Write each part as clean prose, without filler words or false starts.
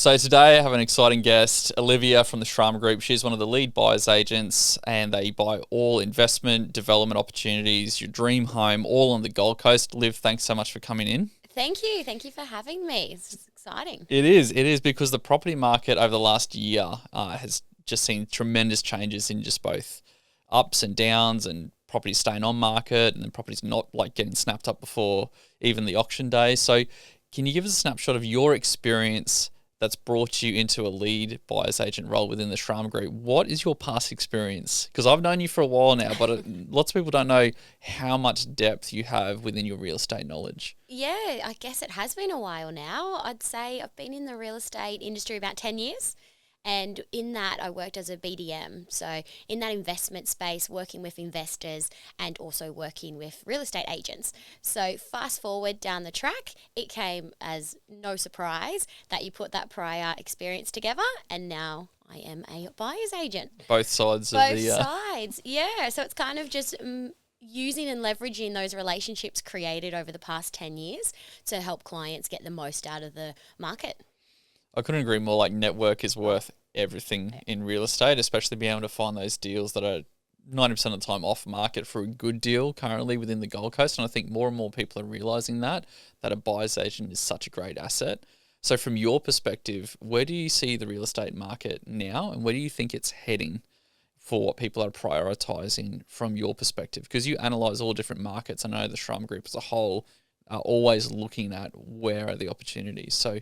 So today I have an exciting guest, Olivia from the Srama Group. She's one of the lead buyers agents and they buy all investment, development opportunities, your dream home, all on the Gold Coast. Liv, thanks so much for coming in. Thank you. Thank you for having me. It's just exciting. It is because the property market over the last year has just seen tremendous changes in just both ups and downs and properties staying on market and then properties not like getting snapped up before even the auction day. So can you give us a snapshot of your experience that's brought you into a lead buyer's agent role within the Srama Group? What is your past experience? Because I've known you for a while now, but lots of people don't know how much depth you have within your real estate knowledge. Yeah, I guess it has been a while now. I'd say I've been in the real estate industry about 10 years. And in that, I worked as a BDM. So in that investment space, working with investors and also working with real estate agents. So fast forward down the track, it came as no surprise that you put that prior experience together, and now I am a buyer's agent. Both sides Both of the... sides, yeah. So it's kind of just using and leveraging those relationships created over the past 10 years to help clients get the most out of the market. I couldn't agree more. Like, network is worth everything in real estate, especially being able to find those deals that are 90% of the time off market for a good deal currently within the Gold Coast. And I think more and more people are realising that a buyer's agent is such a great asset. So from your perspective, where do you see the real estate market now and where do you think it's heading for what people are prioritising from your perspective? Because you analyse all different markets. I know the Srama Group as a whole are always looking at where are the opportunities. So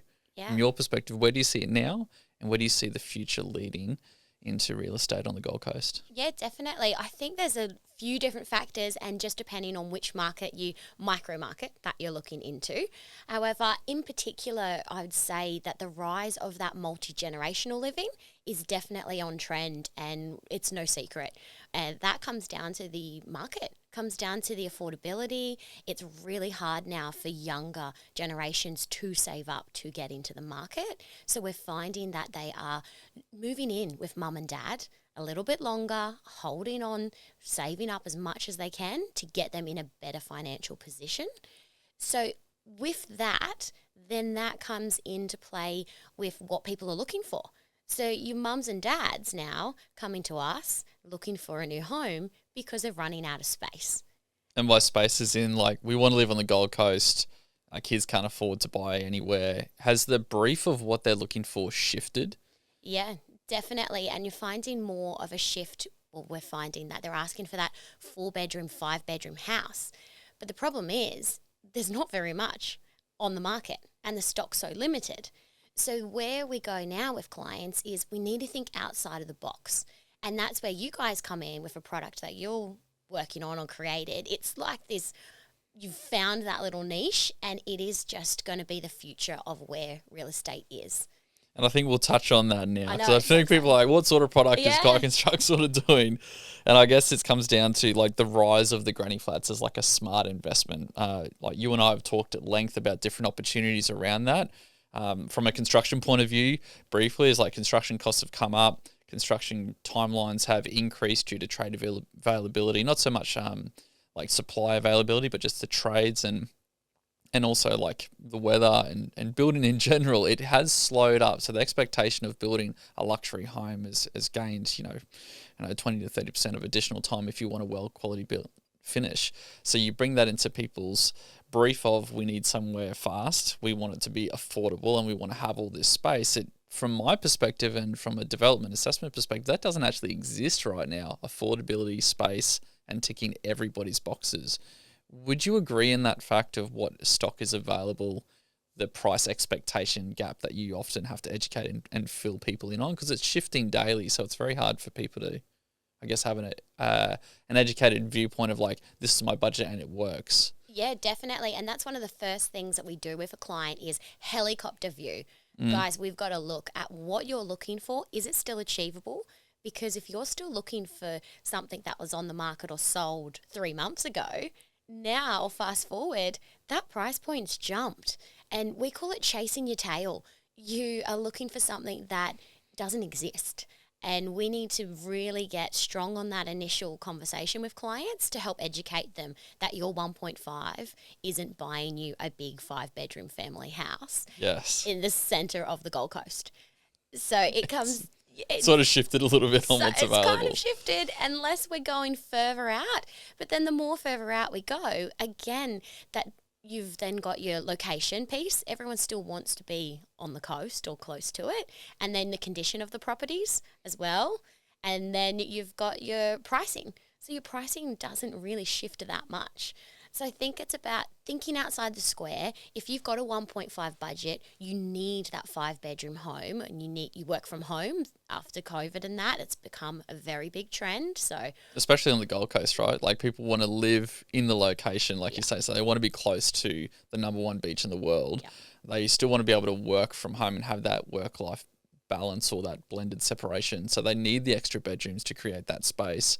from your perspective, where do you see it now and where do you see the future leading into real estate on the Gold Coast? Yeah, definitely. I think there's a few different factors and just depending on which micro market that you're looking into. However, in particular, I would say that the rise of that multi-generational living is definitely on trend and it's no secret. And that comes down to the market, comes down to the affordability. It's really hard now for younger generations to save up to get into the market. So we're finding that they are moving in with mum and dad a little bit longer, holding on, saving up as much as they can to get them in a better financial position. So with that, then that comes into play with what people are looking for. So your mums and dads now coming to us looking for a new home because they're running out of space. And by space is in, like, we want to live on the Gold Coast. Our kids can't afford to buy anywhere. Has the brief of what they're looking for shifted? Yeah, definitely. And you're finding more of a shift. Well, we're finding that they're asking for that 4-bedroom, 5-bedroom house. But the problem is there's not very much on the market and the stock's so limited. So where we go now with clients is we need to think outside of the box. And that's where you guys come in with a product that you're working on or created. It's like this, you've found that little niche and it is just going to be the future of where real estate is. And I think we'll touch on that now. I So I think people are like, what sort of product is Guy Yeah. Construct sort of doing? And I guess it comes down to like the rise of the granny flats as like a smart investment. Like you and I have talked at length about different opportunities around that. From a construction point of view, briefly, is like construction costs have come up. Construction timelines have increased due to trade availability, not so much like supply availability, but just the trades and also like the weather and building in general. It has slowed up. So the expectation of building a luxury home has gained, 20 to 30% of additional time if you want a well quality built finish. So you bring that into people's brief of we need somewhere fast, we want it to be affordable, and we want to have all this space. From my perspective and from a development assessment perspective, that doesn't actually exist right now. Affordability, space, and ticking everybody's boxes. Would you agree in that fact of what stock is available, the price expectation gap that you often have to educate and fill people in on? Because it's shifting daily, so it's very hard for people to, I guess, have an educated viewpoint of like, this is my budget and it works. Yeah, definitely. And that's one of the first things that we do with a client is helicopter view. Guys, we've got to look at what you're looking for. Is it still achievable? Because if you're still looking for something that was on the market or sold 3 months ago, now fast forward, that price point's jumped. And we call it chasing your tail. You are looking for something that doesn't exist. And we need to really get strong on that initial conversation with clients to help educate them that your 1.5 isn't buying you a big 5-bedroom family house Yes. in the center of the Gold Coast. So it comes... It's sort of shifted a little bit on what's available. It's kind of shifted unless we're going further out. But then the more further out we go, again, that you've then got your location piece. Everyone still wants to be on the coast or close to it. And then the condition of the properties as well. And then you've got your pricing. So your pricing doesn't really shift that much. So I think it's about thinking outside the square. If you've got a 1.5 budget, you need that 5-bedroom home, and you work from home after COVID and that. It's become a very big trend. So especially on the Gold Coast, right? Like people want to live in the location, like you say, so they want to be close to the number one beach in the world. Yeah. They still want to be able to work from home and have that work-life balance or that blended separation. So they need the extra bedrooms to create that space.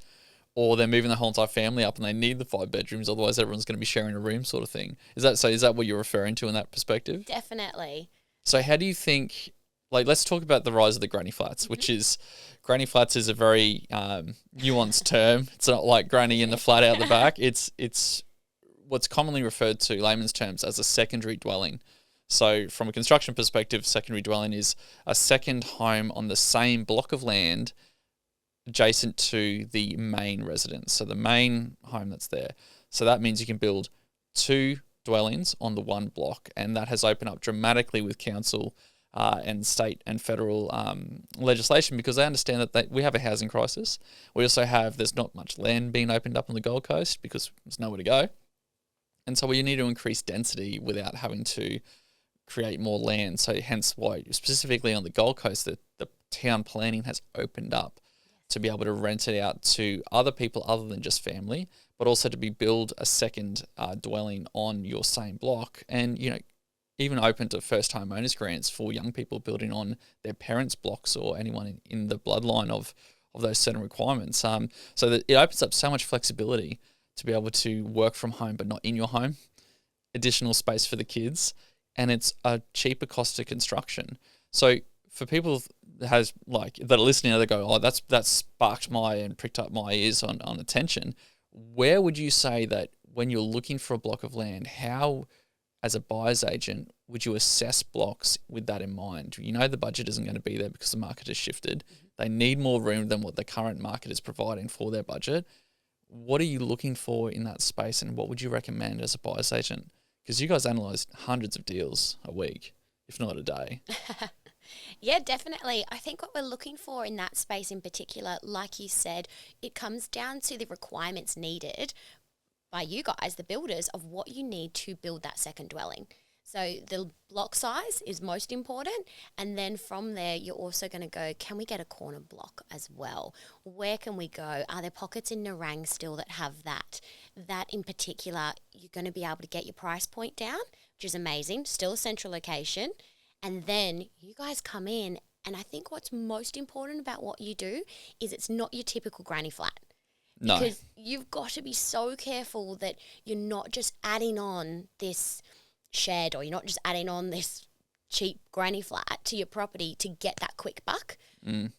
Or they're moving the whole entire family up and they need the 5 bedrooms, otherwise everyone's going to be sharing a room sort of thing. Is that what you're referring to in that perspective? Definitely. So how do you think, like, let's talk about the rise of the granny flats, which is, granny flats is a very nuanced term. It's not like granny in the flat out the back. It's what's commonly referred to, layman's terms, as a secondary dwelling. So from a construction perspective, secondary dwelling is a second home on the same block of land adjacent to the main residence, so the main home that's there. So that means you can build 2 dwellings on the one block, and that has opened up dramatically with council and state and federal legislation, because they understand that we have a housing crisis. We also have, there's not much land being opened up on the Gold Coast because there's nowhere to go. And so we need to increase density without having to create more land. So hence why specifically on the Gold Coast, the town planning has opened up to be able to rent it out to other people other than just family, but also to build a second dwelling on your same block, and even open to first home owners grants for young people building on their parents' blocks or anyone in the bloodline of those certain requirements. So that it opens up so much flexibility to be able to work from home but not in your home, additional space for the kids, and it's a cheaper cost to construction. So for people that are listening, they go, oh, that sparked and pricked up my ears on attention. Where would you say that when you're looking for a block of land, how, as a buyer's agent, would you assess blocks with that in mind? The budget isn't going to be there because the market has shifted. They need more room than what the current market is providing for their budget. What are you looking for in that space, and what would you recommend as a buyer's agent? Because you guys analyse hundreds of deals a week, if not a day. Yeah, definitely. I think what we're looking for in that space in particular, like you said, it comes down to the requirements needed by you guys, the builders, of what you need to build that second dwelling. So the block size is most important. And then from there, you're also going to go, can we get a corner block as well? Where can we go? Are there pockets in Nerang still that have that? That in particular, you're going to be able to get your price point down, which is amazing. Still a central location. And then you guys come in, and I think what's most important about what you do is it's not your typical granny flat. No. Because you've got to be so careful that you're not just adding on this shed, or you're not just adding on this cheap granny flat to your property to get that quick buck.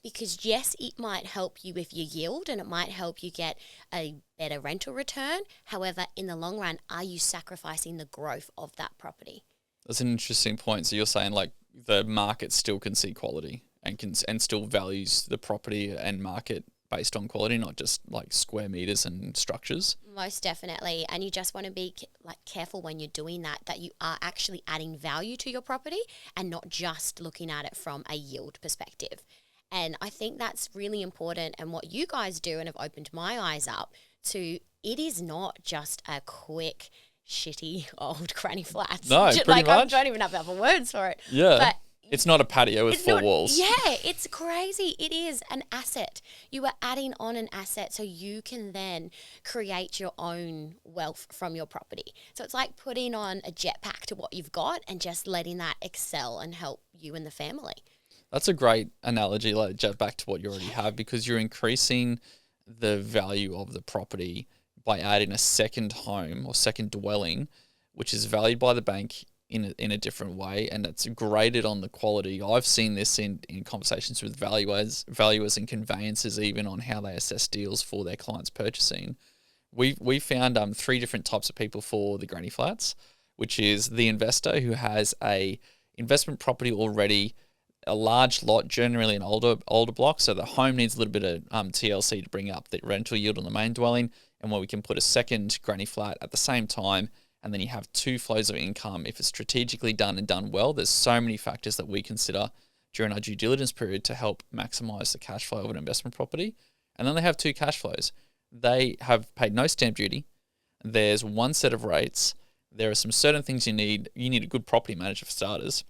Because yes, it might help you with your yield and it might help you get a better rental return. However, in the long run, are you sacrificing the growth of that property? That's an interesting point. So you're saying like the market still can see quality and still values the property and market based on quality, not just like square meters and structures. Most definitely. And you just want to be careful when you're doing that you are actually adding value to your property and not just looking at it from a yield perspective. And I think that's really important. And what you guys do, and have opened my eyes up to, it is not just a quick, shitty old granny flat. No, pretty much. I don't even have other words for it. Yeah. But it's not a patio with 4 walls. Yeah, it's crazy. It is an asset. You are adding on an asset so you can then create your own wealth from your property. So it's like putting on a jetpack to what you've got and just letting that excel and help you and the family. That's a great analogy, like jet back to what you already have, because you're increasing the value of the property by adding a second home or second dwelling, which is valued by the bank in a different way, and it's graded on the quality. I've seen this in conversations with valuers and conveyancers, even on how they assess deals for their clients purchasing. We found 3 different types of people for the granny flats, which is the investor who has a investment property already, a large lot, generally an older block, so the home needs a little bit of TLC to bring up the rental yield on the main dwelling, and where we can put a second granny flat at the same time, and then you have 2 flows of income. If it's strategically done and done well, there's so many factors that we consider during our due diligence period to help maximize the cash flow of an investment property. And then they have 2 cash flows. They have paid no stamp duty. There's 1 set of rates. There are some certain things you need. You need a good property manager for starters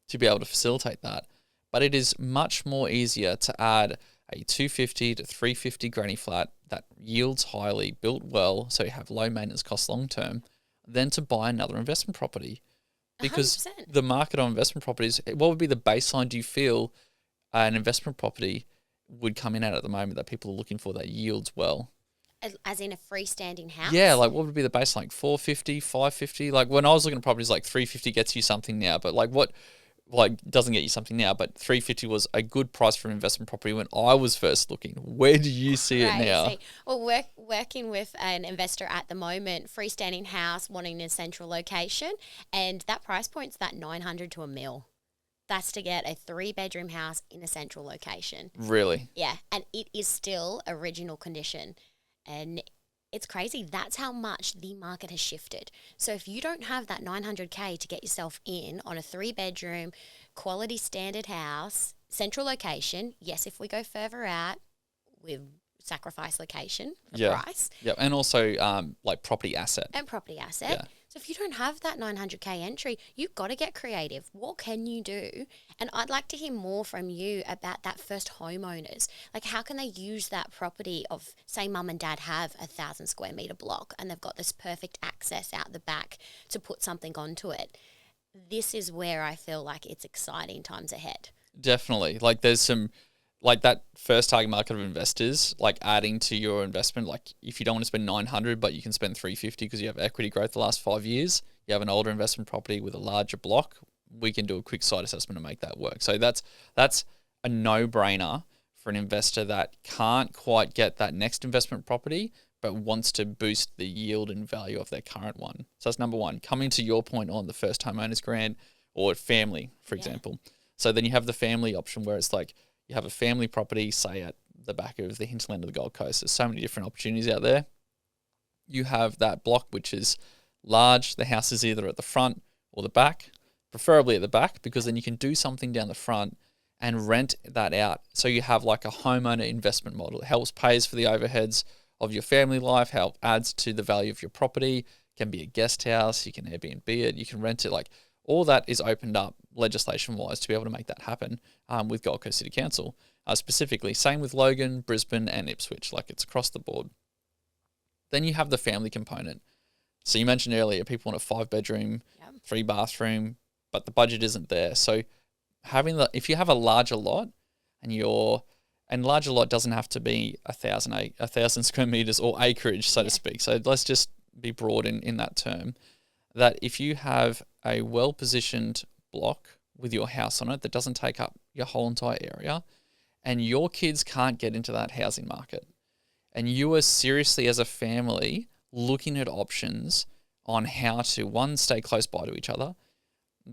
to be able to facilitate that. But it is much more easier to add a 250 to 350 granny flat that yields highly, built well, so you have low maintenance costs long term, than to buy another investment property. Because 100%. the market on investment properties, what would be the baseline do you feel an investment property would come in at the moment that people are looking for that yields well? As in a freestanding house? Yeah, like what would be the baseline? Like 450, 550? Like when I was looking at properties, like 350 gets you something now, but like what, like doesn't get you something now, but 350 was a good price for an investment property when I was first looking. Where do you see it now? Well, working with an investor at the moment, freestanding house, wanting a central location, and that price point's that 900 to $1 million. That's to get a 3-bedroom house in a central location. Really? Yeah, and it is still original condition. And it's crazy. That's how much the market has shifted. So if you don't have that 900K to get yourself in on a 3-bedroom, quality standard house, central location, yes, if we go further out, we sacrifice location for price. Yeah, and also like property asset. And property asset. Yeah. So if you don't have that 900K entry, you've got to get creative. What can you do? And I'd like to hear more from you about that first homeowners. Like how can they use that property of, say, mum and dad have a 1,000 square metre block and they've got this perfect access out the back to put something onto it. This is where I feel like it's exciting times ahead. Definitely. Like there's some, like that first target market of investors, like adding to your investment, like if you don't want to spend 900, but you can spend 350 because you have equity growth the last 5 years, you have an older investment property with a larger block, we can do a quick site assessment and make that work. So that's a no-brainer for an investor that can't quite get that next investment property, but wants to boost the yield and value of their current one. So that's number 1. Coming to your point on the first homeowners grant or family, for example. So then you have the family option where it's like, you have a family property, say at the back of the hinterland of the Gold Coast. There's so many different opportunities out there. You have that block, which is large. The house is either at the front or the back, preferably at the back, because then you can do something down the front and rent that out. So you have like a homeowner investment model. It helps pays for the overheads of your family life, help adds to the value of your property. It can be a guest house. You can Airbnb it. You can rent it. Like all that is opened up legislation-wise to be able to make that happen with Gold Coast City Council. Specifically, same with Logan, Brisbane and Ipswich, like it's across the board. Then you have the family component. So you mentioned earlier, people want a 5-bedroom, 3-bathroom, but the budget isn't there. So if you have a larger lot and larger lot doesn't have to be 1,000 square meters or acreage, so to speak. So let's just be broad in that term. That if you have a well-positioned block with your house on it that doesn't take up your whole entire area, and your kids can't get into that housing market, and you are seriously as a family looking at options on how to, 1, stay close by to each other,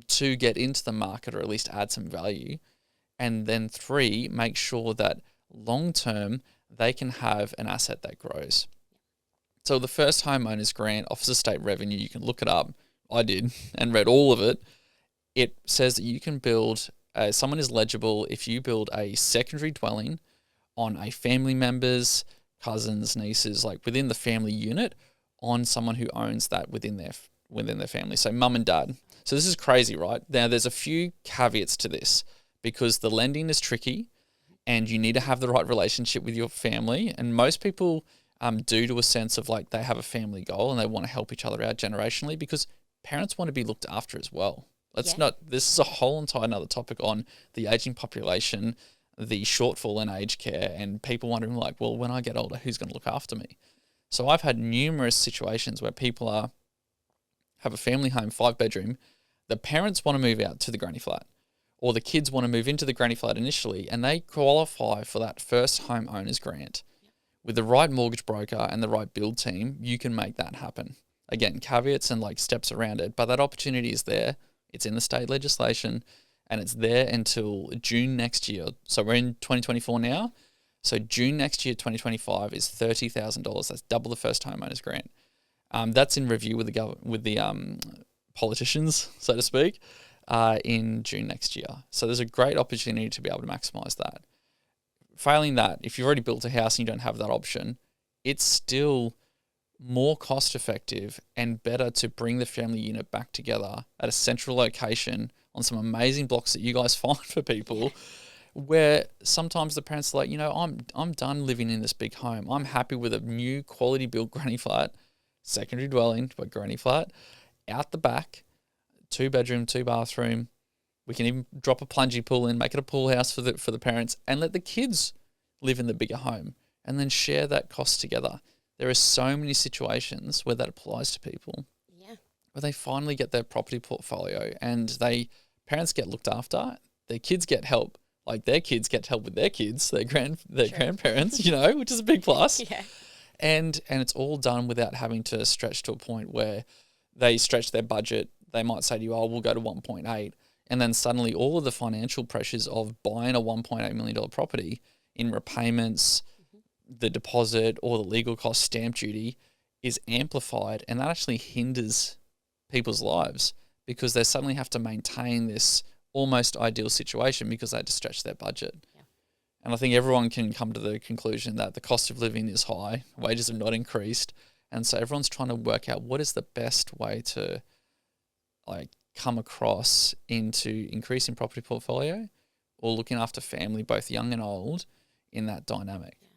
2, get into the market or at least add some value, and then 3, make sure that long-term they can have an asset that grows. So the first homeowners grant, Office of State Revenue, you can look it up. I did and read all of it. It says that you can build, someone is eligible if you build a secondary dwelling on a family member's, cousins, nieces, like within the family unit, on someone who owns that within their family. So mum and dad. So this is crazy, right? Now there's a few caveats to this because the lending is tricky and you need to have the right relationship with your family. And most people due to a sense of like they have a family goal and they want to help each other out generationally because parents want to be looked after as well. This is a whole entire another topic on the aging population, the shortfall in aged care, and people wondering like, well, when I get older, who's going to look after me? So I've had numerous situations where people have a family home, 5-bedroom, The parents want to move out to the granny flat, or the kids want to move into the granny flat initially, and they qualify for that first home owners grant. With the right mortgage broker and the right build team, you can make that happen. Again, caveats and like steps around it, but that opportunity is there. It's in the state legislation, and it's there until June next year. So we're in 2024 now. So June next year, 2025, is $30,000. That's double the first homeowners grant. That's in review with the politicians, so to speak, in June next year. So there's a great opportunity to be able to maximise that. Failing that, if you've already built a house and you don't have that option, it's still more cost effective and better to bring the family unit back together at a central location on some amazing blocks that you guys find for people, where sometimes the parents are like, I'm done living in this big home. I'm happy with a new quality built granny flat, secondary dwelling, but granny flat, out the back, 2 bedroom, 2 bathroom. We can even drop a plungy pool in, make it a pool house for the parents, and let the kids live in the bigger home and then share that cost together. There are so many situations where that applies to people. Yeah. Where they finally get their property portfolio and parents get looked after, their kids get help. Like their kids get help with their kids, their grandparents, which is a big plus. Yeah. And it's all done without having to stretch to a point where they stretch their budget. They might say to you, we'll go to 1.8. And then suddenly all of the financial pressures of buying a $1.8 million property in repayments, the deposit or the legal cost, stamp duty, is amplified, and that actually hinders people's lives because they suddenly have to maintain this almost ideal situation because they had to stretch their budget. Yeah. And I think everyone can come to the conclusion that the cost of living is high, wages have not increased, and so everyone's trying to work out what is the best way to come across into increasing property portfolio or looking after family, both young and old, in that dynamic. Yeah.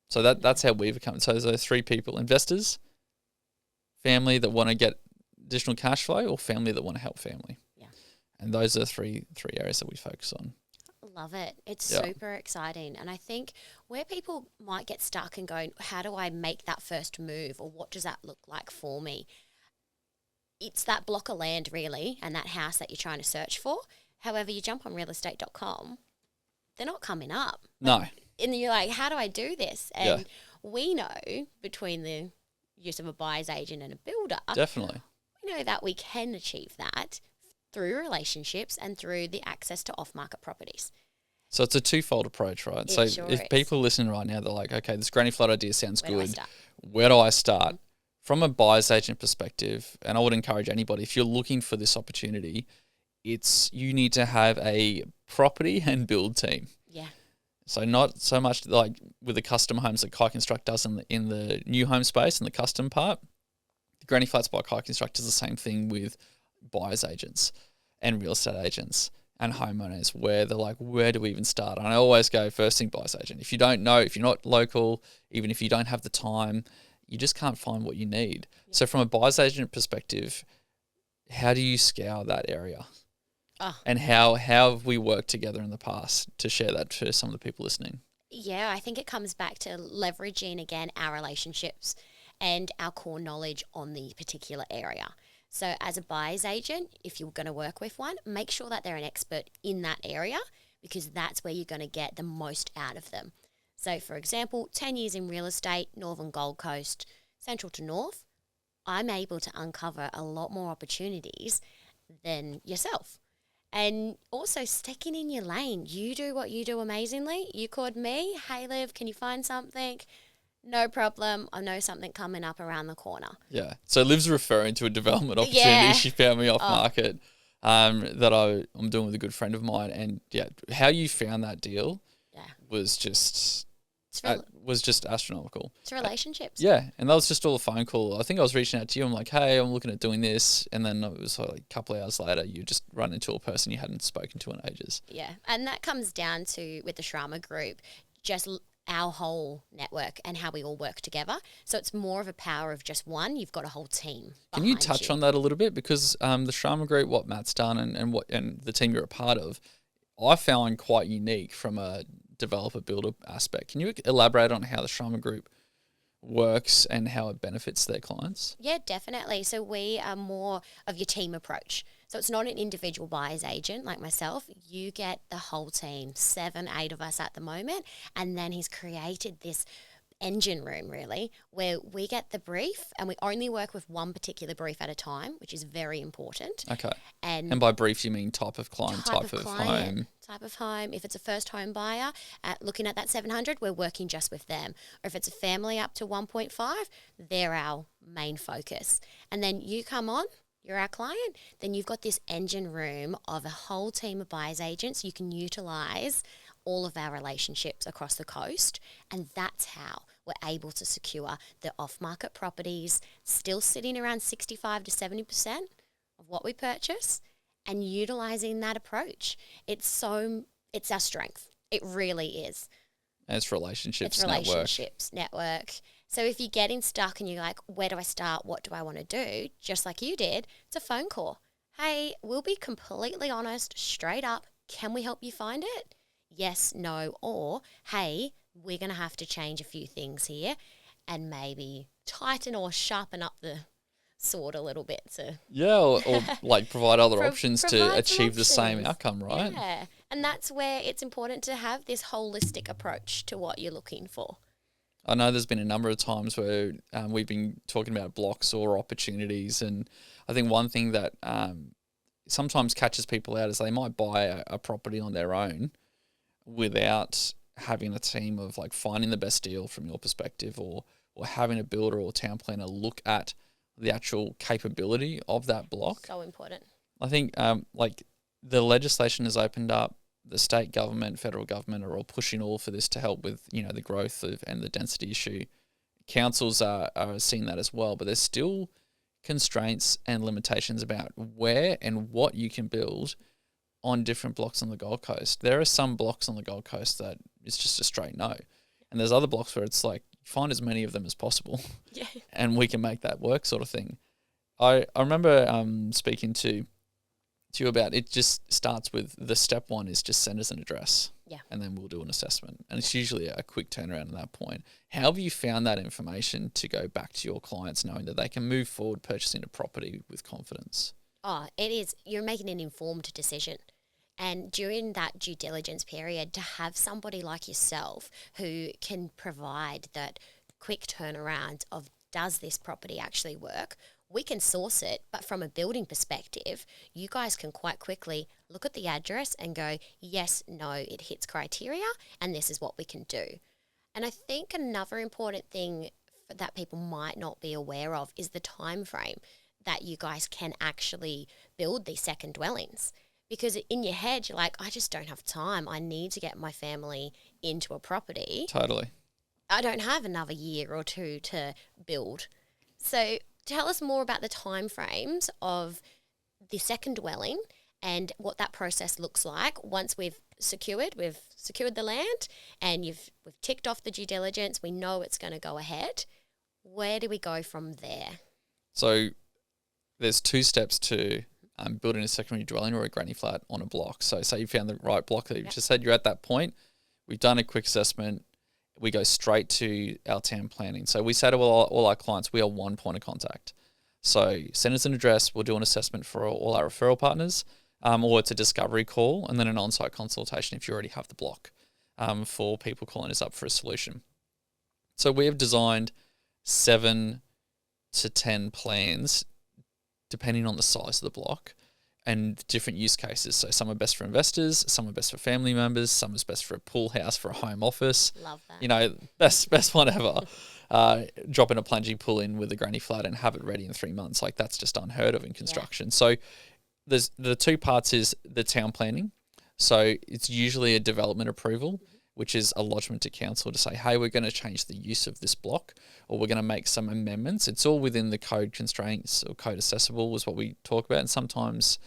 So that's how we've come. So there's 3 people: investors, family that want to get additional cash flow, or family that want to help family. Yeah. And those are three areas that we focus on. Love it. It's super exciting. And I think where people might get stuck and going, how do I make that first move, or what does that look like for me? It's that block of land really and that house that you're trying to search for. However, you jump on realestate.com, they're not coming up. No. And you're like, how do I do this? And we know between the use of a buyer's agent and a builder, definitely, we know that we can achieve that through relationships and through the access to off-market properties. So it's a twofold approach, right? It sure if is. people listening right now, they're like, okay, this granny flat idea sounds Where do I good. start? Where do I start? From a buyer's agent perspective, and I would encourage anybody, if you're looking for this opportunity, you need to have a property and build team. Yeah. So not so much like with the custom homes that Kai Construct does in the new home space and the custom part. The Granny Flats by Kai Construct is the same thing with buyer's agents and real estate agents and homeowners, where they're like, where do we even start? And I always go, first thing, buyer's agent. If you don't know, if you're not local, even if you don't have the time, you just can't find what you need. Yeah. So from a buyer's agent perspective, how do you scour that area? And how have we worked together in the past to share that to some of the people listening? Yeah, I think it comes back to leveraging, again, our relationships and our core knowledge on the particular area. So as a buyer's agent, if you're going to work with one, make sure that they're an expert in that area, because that's where you're going to get the most out of them. So, for example, 10 years in real estate, Northern Gold Coast, central to north, I'm able to uncover a lot more opportunities than yourself. And also sticking in your lane. You do what you do amazingly. You called me, hey Liv, can you find something? No problem. I know something coming up around the corner. Yeah. So Liv's referring to a development opportunity she found me off market that I'm doing with a good friend of mine. And how you found that deal was just astronomical. It's relationships. And that was just all a phone call. I think I was reaching out to you. I'm like, hey, I'm looking at doing this. And then it was like a couple of hours later, you just run into a person you hadn't spoken to in ages. Yeah. And that comes down to, with the Srama Group, just our whole network and how we all work together. So it's more of a power of just one. You've got a whole team. Can you touch on that a little bit? Because the Srama Group, what Matt's done and the team you're a part of, I found quite unique from a developer builder aspect. Can you elaborate on how the Srama Group works and how it benefits their clients? Yeah, definitely. So we are more of your team approach. So it's not an individual buyer's agent like myself. You get the whole team, 7, 8 of us at the moment. And then he's created this engine room, really, where we get the brief and we only work with one particular brief at a time, which is very important. Okay. And by brief, you mean type of client, type of home? Type of home. If it's a first home buyer, looking at that 700, we're working just with them. Or if it's a family up to 1.5, they're our main focus. And then you come on, you're our client, then you've got this engine room of a whole team of buyers agents you can utilise all of our relationships across the coast, and that's how we're able to secure the off-market properties, still sitting around 65 to 70% of what we purchase, and utilising that approach. It's our strength. It really is. And it's relationships, network. So if you're getting stuck and you're like, where do I start? What do I want to do? Just like you did, it's a phone call. Hey, we'll be completely honest, straight up. Can we help you find it? Yes, no, or hey, we're going to have to change a few things here and maybe tighten or sharpen up the sword a little bit. Or like provide other options to achieve the same outcome, right? Yeah, and that's where it's important to have this holistic approach to what you're looking for. I know there's been a number of times where we've been talking about blocks or opportunities, and I think one thing that sometimes catches people out is they might buy a property on their own without having a team of like finding the best deal from your perspective, or having a builder or town planner look at the actual capability of that block. So important. I think like the legislation has opened up. The state government, federal government are all pushing all for this to help with, the growth and the density issue. Councils are seeing that as well, but there's still constraints and limitations about where and what you can build on different blocks on the Gold Coast. There are some blocks on the Gold Coast that it's just a straight no. And there's other blocks where it's like, find as many of them as possible. Yeah. And we can make that work, sort of thing. I remember speaking to you about it. Just starts with the step one is just send us an address. Yeah. And then we'll do an assessment. And it's usually a quick turnaround at that point. How have you found that information to go back to your clients knowing that they can move forward purchasing a property with confidence? Oh, it is. You're making an informed decision. And during that due diligence period, to have somebody like yourself who can provide that quick turnaround of, does this property actually work? We can source it, but from a building perspective, you guys can quite quickly look at the address and go, yes, no, it hits criteria, and this is what we can do. And I think another important thing that people might not be aware of is the time frame that you guys can actually build these second dwellings. Because in your head, you're like, I just don't have time. I need to get my family into a property. Totally. I don't have another year or two to build. So tell us more about the timeframes of the second dwelling and what that process looks like once we've secured the land and we've ticked off the due diligence. We know it's going to go ahead. Where do we go from there? So there's 2 steps to building a secondary dwelling or a granny flat on a block. So say you found the right block that you just said, you're at that point. We've done a quick assessment. We go straight to our town planning. So we say to all our clients, we are one point of contact. So send us an address. We'll do an assessment for all our referral partners, or it's a discovery call, and then an on-site consultation if you already have the block, for people calling us up for a solution. So we have designed 7 to 10 plans depending on the size of the block and different use cases. So some are best for investors, some are best for family members, some is best for a pool house, for a home office. Love that. Best one ever. Drop in a plunging pool in with a granny flat and have it ready in 3 months. Like, that's just unheard of in construction. Yeah. So there's the 2 parts is the town planning. So it's usually a development approval, which is a lodgement to council to say, hey, we're going to change the use of this block, or we're going to make some amendments. It's all within the code constraints, or code accessible is what we talk about. And sometimes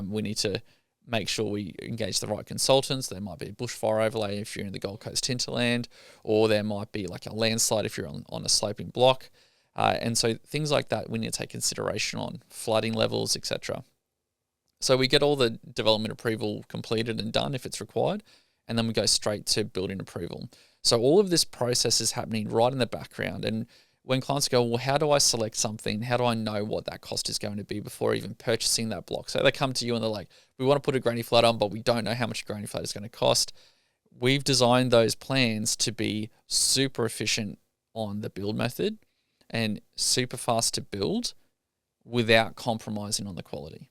we need to make sure we engage the right consultants. There might be a bushfire overlay if you're in the Gold Coast hinterland, or there might be like a landslide if you're on a sloping block. And so things like that we need to take consideration on, flooding levels, etc. So we get all the development approval completed and done if it's required, and then we go straight to building approval. So all of this process is happening right in the background, and when clients go, well, how do I select something? How do I know what that cost is going to be before even purchasing that block? So they come to you and they're like, we want to put a granny flat on, but we don't know how much a granny flat is going to cost. We've designed those plans to be super efficient on the build method and super fast to build without compromising on the quality.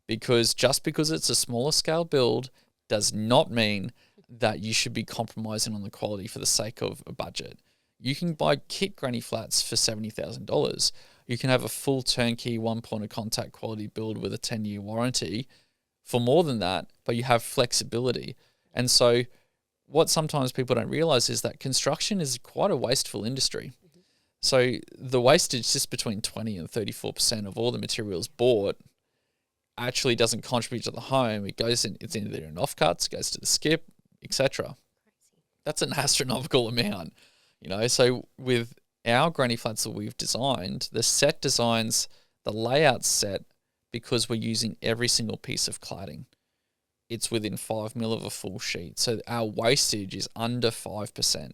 Because just because it's a smaller scale build does not mean that you should be compromising on the quality for the sake of a budget. You can buy kit granny flats for $70,000. You can have a full turnkey one point of contact quality build with a 10-year warranty for more than that, but you have flexibility. And so what sometimes people don't realize is that construction is quite a wasteful industry. So the wastage sits between 20 and 34% of all the materials bought actually doesn't contribute to the home. It goes in, it's either in offcuts, goes to the skip, etc. That's an astronomical amount, you know. So with our granny flats that we've designed, the set designs, the layout set, because we're using every single piece of cladding. It's within 5 mil of a full sheet. So our wastage is under 5%.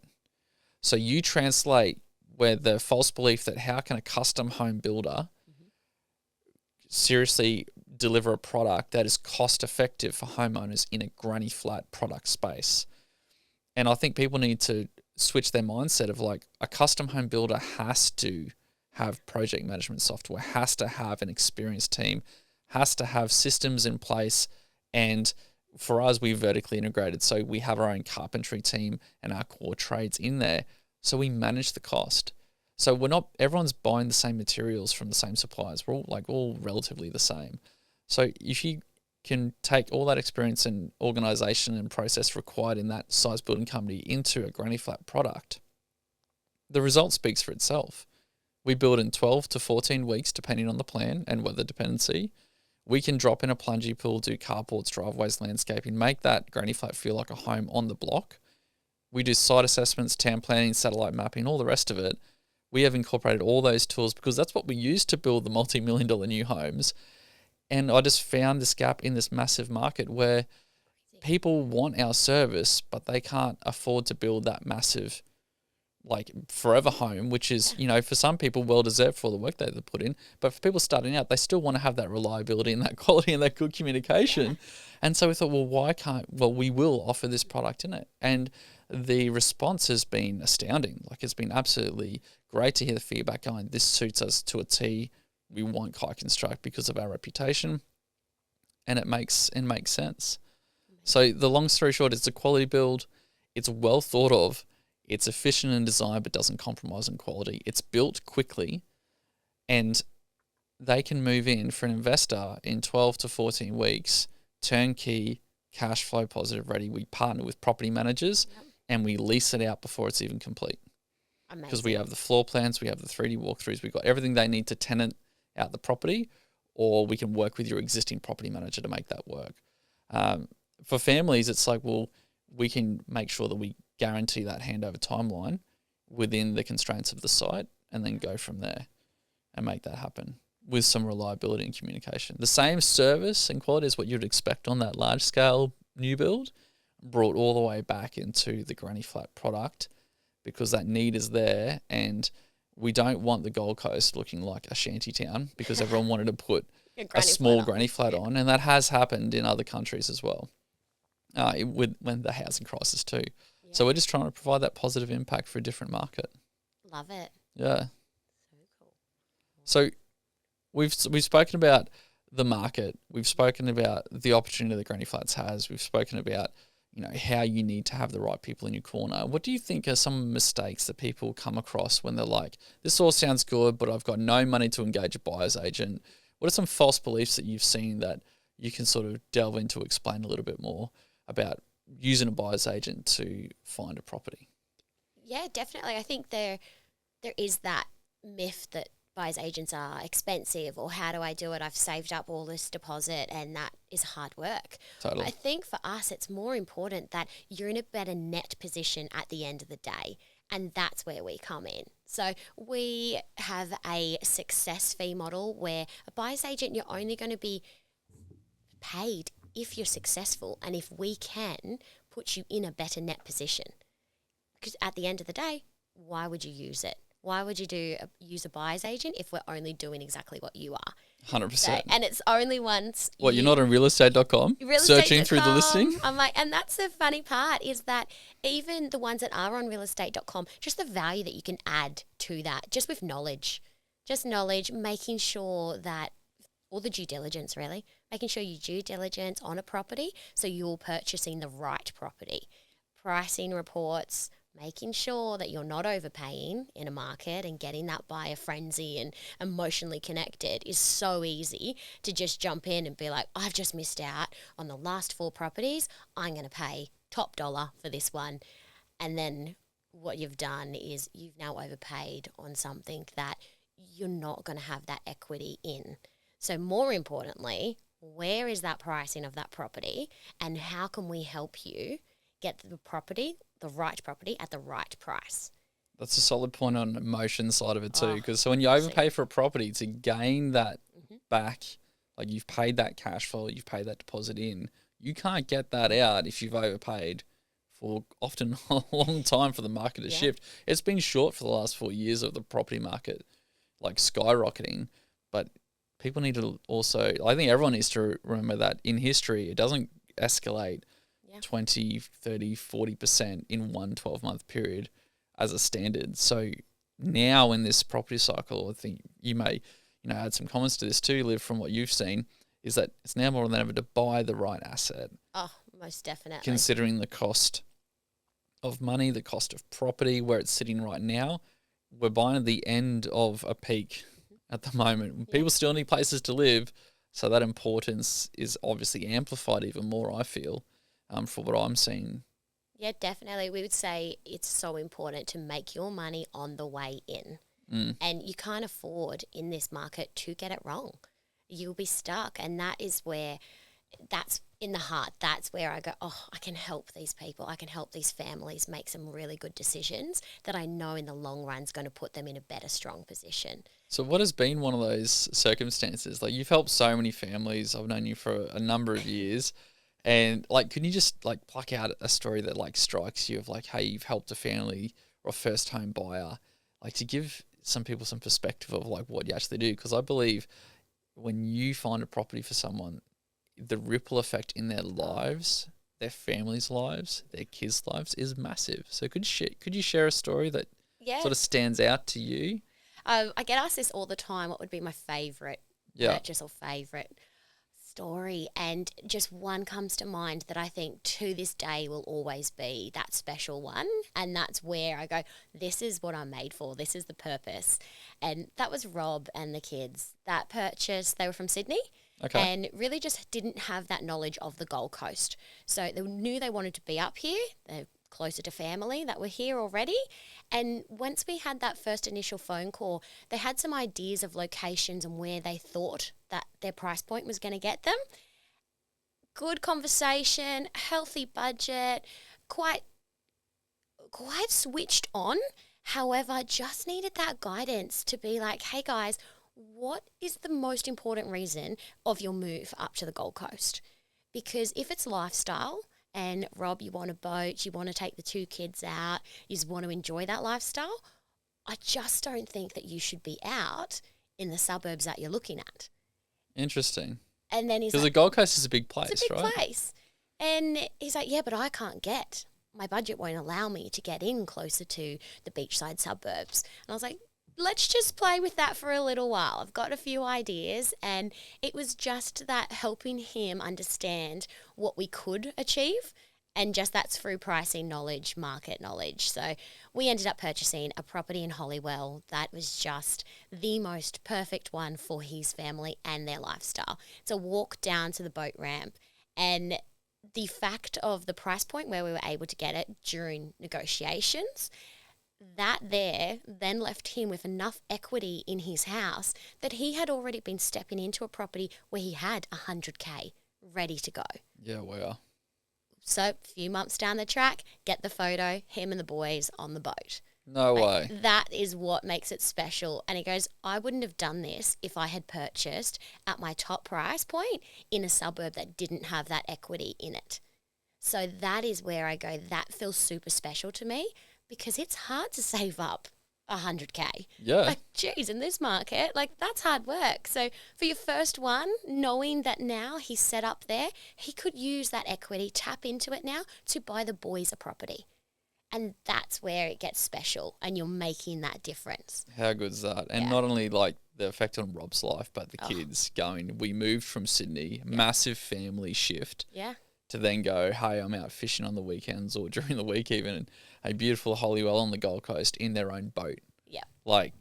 So you translate where the false belief that how can a custom home builder seriously deliver a product that is cost effective for homeowners in a granny flat product space. And I think people need to switch their mindset of like, a custom home builder has to have project management software, has to have an experienced team, has to have systems in place. And for us, we vertically integrated. So we have our own carpentry team and our core trades in there. So we manage the cost. So everyone's buying the same materials from the same suppliers. We're all relatively the same. So if you can take all that experience and organization and process required in that size building company into a granny flat product, the result speaks for itself. We build in 12 to 14 weeks, depending on the plan and weather dependency. We can drop in a plungy pool, do carports, driveways, landscaping, make that granny flat feel like a home on the block. We do site assessments, town planning, satellite mapping, all the rest of it. We have incorporated all those tools because that's what we use to build the multi-million-dollar new homes. And I just found this gap in this massive market where people want our service, but they can't afford to build that massive, like, forever home, which is, you know, for some people well-deserved for all the work that they put in. But for people starting out, they still want to have that reliability and that quality and that good communication. And so we thought, well, we will offer this product in it. And the response has been astounding. Like, it's been absolutely great to hear the feedback going, this suits us to a T. We want Kai Construct because of our reputation, and it makes sense. So the long story short, it's a quality build. It's well thought of. It's efficient in design, but doesn't compromise on quality. It's built quickly, and they can move in for an investor in 12 to 14 weeks, turnkey, cash flow positive ready. We partner with property managers, and we lease it out before it's even complete. Because we have the floor plans, we have the 3D walkthroughs, we've got everything they need to tenant out the property, or we can work with your existing property manager to make that work. For families, it's like, well, we can make sure that we guarantee that handover timeline within the constraints of the site and then go from there and make that happen with some reliability and communication. The same service and quality as what you'd expect on that large scale new build, brought all the way back into the granny flat product, because that need is there, and we don't want the Gold Coast looking like a shanty town because everyone wanted to put a small granny flat on, and that has happened in other countries as well, when the housing crisis too. Yeah. So we're just trying to provide that positive impact for a different market. Love it. Yeah. So cool. So we've spoken about the market. We've spoken about the opportunity that granny flats has. We've spoken about, you know, how you need to have the right people in your corner. What do you think are some mistakes that people come across when they're like, this all sounds good, but I've got no money to engage a buyer's agent? What are some false beliefs that you've seen that you can sort of delve into, explain a little bit more about using a buyer's agent to find a property? Yeah, definitely. I think there is that myth that buyer's agents are expensive, or how do I do it? I've saved up all this deposit and that is hard work. Totally. I think for us, it's more important that you're in a better net position at the end of the day. And that's where we come in. So we have a success fee model where a buyer's agent, you're only going to be paid if you're successful and if we can put you in a better net position. Because at the end of the day, why would you use it? Why would you use a buyer's agent if we're only doing exactly what you are? 100%. So, and it's only once What, you're not on realestate.com searching through the listing? I'm like, and that's the funny part is that even the ones that are on realestate.com, just the value that you can add to that, just with knowledge, making sure that all the due diligence really, making sure you due diligence on a property so you're purchasing the right property, pricing reports, making sure that you're not overpaying in a market and getting that buyer frenzy and emotionally connected is so easy to just jump in and be like, I've just missed out on the last 4 properties. I'm going to pay top dollar for this one. And then what you've done is you've now overpaid on something that you're not going to have that equity in. So more importantly, where is that pricing of that property and how can we help you get the right property at the right price? That's a solid point on the emotion side of it too, because so when you overpay for a property to gain that back, like you've paid that cash flow, you've paid that deposit in, you can't get that out if you've overpaid for often a long time for the market to shift. It's been short for the last 4 years of the property market, like skyrocketing, but people need to also, I think everyone needs to remember that in history, it doesn't escalate 20, 30, 40% in one 12-month period as a standard. So now in this property cycle, I think you may, add some comments to this too, Liv, from what you've seen, is that it's now more than ever to buy the right asset. Oh, most definitely. Considering the cost of money, the cost of property, where it's sitting right now, we're buying at the end of a peak at the moment. People still need places to live, so that importance is obviously amplified even more, I feel. For what I'm seeing. Yeah, definitely. We would say it's so important to make your money on the way in. And you can't afford in this market to get it wrong. You'll be stuck. And that is where, that's in the heart. That's where I go, I can help these people. I can help these families make some really good decisions that I know in the long run is going to put them in a better, strong position. So what has been one of those circumstances? Like, you've helped so many families. I've known you for a number of years. And like, can you just like pluck out a story that like strikes you of like, hey, you've helped a family or a first home buyer, like to give some people some perspective of like what you actually do? Because I believe when you find a property for someone, the ripple effect in their lives, their families' lives, their kids' lives is massive. So could you share a story that sort of stands out to you? I get asked this all the time. What would be my favourite purchase or favourite story? And just one comes to mind that I think to this day will always be that special one. And that's where I go, this is what I'm made for. This is the purpose. And that was Rob and the kids. That purchase, they were from Sydney. Okay. And really just didn't have that knowledge of the Gold Coast. So they knew they wanted to be up here. They're closer to family that were here already. And once we had that first initial phone call, they had some ideas of locations and where they thought that their price point was going to get them. Good conversation, healthy budget, quite switched on. However, just needed that guidance to be like, hey guys, what is the most important reason of your move up to the Gold Coast? Because if it's lifestyle, and Rob, you want a boat, you want to take the 2 kids out, you just want to enjoy that lifestyle, I just don't think that you should be out in the suburbs that you're looking at. Interesting. And then he's like, because the Gold Coast is a big place, right? It's a big place. And he's like, yeah, but I can't get. My budget won't allow me to get in closer to the beachside suburbs. And I was like, let's just play with that for a little while. I've got a few ideas, and it was just that helping him understand what we could achieve, and just that's through pricing knowledge, market knowledge. So we ended up purchasing a property in Holywell that was just the most perfect one for his family and their lifestyle. It's a walk down to the boat ramp, and the fact of the price point where we were able to get it during negotiations, that there then left him with enough equity in his house that he had already been stepping into a property where he had 100K ready to go. Yeah, wow. So a few months down the track, get the photo, him and the boys on the boat. No way. That is what makes it special. And he goes, I wouldn't have done this if I had purchased at my top price point in a suburb that didn't have that equity in it. So that is where I go, that feels super special to me, because it's hard to save up 100K. Yeah. Like, geez, in this market, like, that's hard work. So for your first one, knowing that now he's set up there, he could use that equity, tap into it now to buy the boys a property. And that's where it gets special and you're making that difference. How good is that? And not only like the effect on Rob's life, but the kids going, we moved from Sydney, massive family shift. Yeah. To then go, hey, I'm out fishing on the weekends or during the week even, and a beautiful Holywell on the Gold Coast in their own boat. Yeah. Like,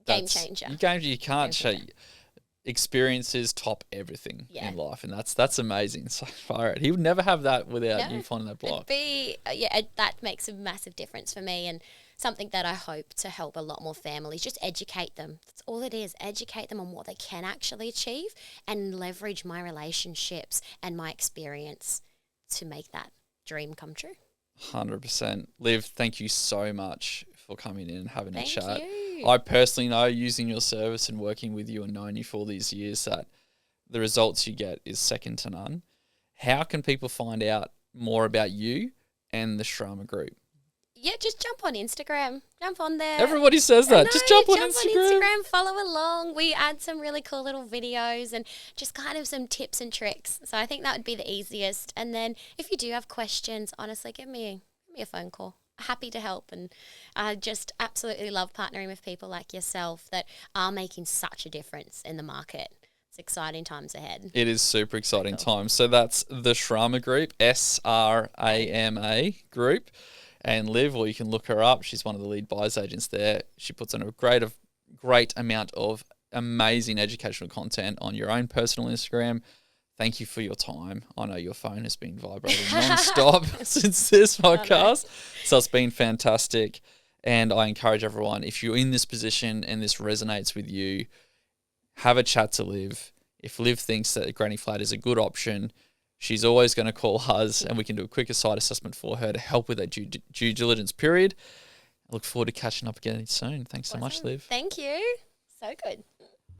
Game changer. You can't show experiences top everything in life, and that's amazing. So far out. He would never have that without you finding that block. That makes a massive difference for me, and something that I hope to help a lot more families. Just educate them. That's all it is. Educate them on what they can actually achieve and leverage my relationships and my experience to make that dream come true. 100%. Liv, thank you so much for coming in and having a chat. Thank you. I personally know, using your service and working with you and knowing you for all these years, that the results you get is second to none. How can people find out more about you and the Srama Group? Yeah, just jump on Instagram. Jump on there. Everybody says that. Just jump on Instagram. Follow along. We add some really cool little videos and just kind of some tips and tricks. So I think that would be the easiest. And then if you do have questions, honestly, give me a phone call. Happy to help. And I just absolutely love partnering with people like yourself that are making such a difference in the market. It's exciting times ahead. It is super exciting times. So that's the Srama Group, SRAMA Group. And Liv, or you can look her up. She's one of the lead buyers agents there. She puts on a great amount of amazing educational content on your own personal Instagram. Thank you for your time. I know your phone has been vibrating non-stop since this podcast. So it's been fantastic. And I encourage everyone, if you're in this position and this resonates with you, have a chat to Liv. If Liv thinks that a granny flat is a good option, she's always going to call us and we can do a quicker site assessment for her to help with that due diligence period. I look forward to catching up again soon. Thanks so much, Liv. Thank you. So good.